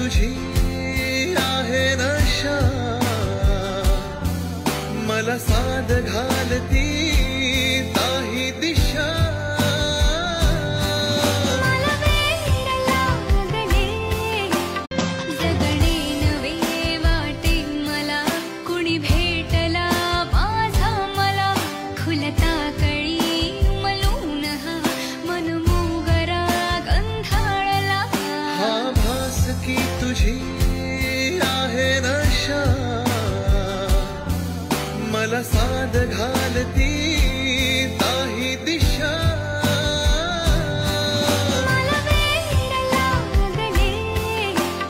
तुझी आहे नशा, मला साद घालती ताही दिशा. मला वेड लागले जगणे नवे वाटे मला, कुणी भेटला माझा मला खुलता कळी मलून हा मन मोगरा गंधाळला. हा भास की तुझी आहे नशा, मला साद घालती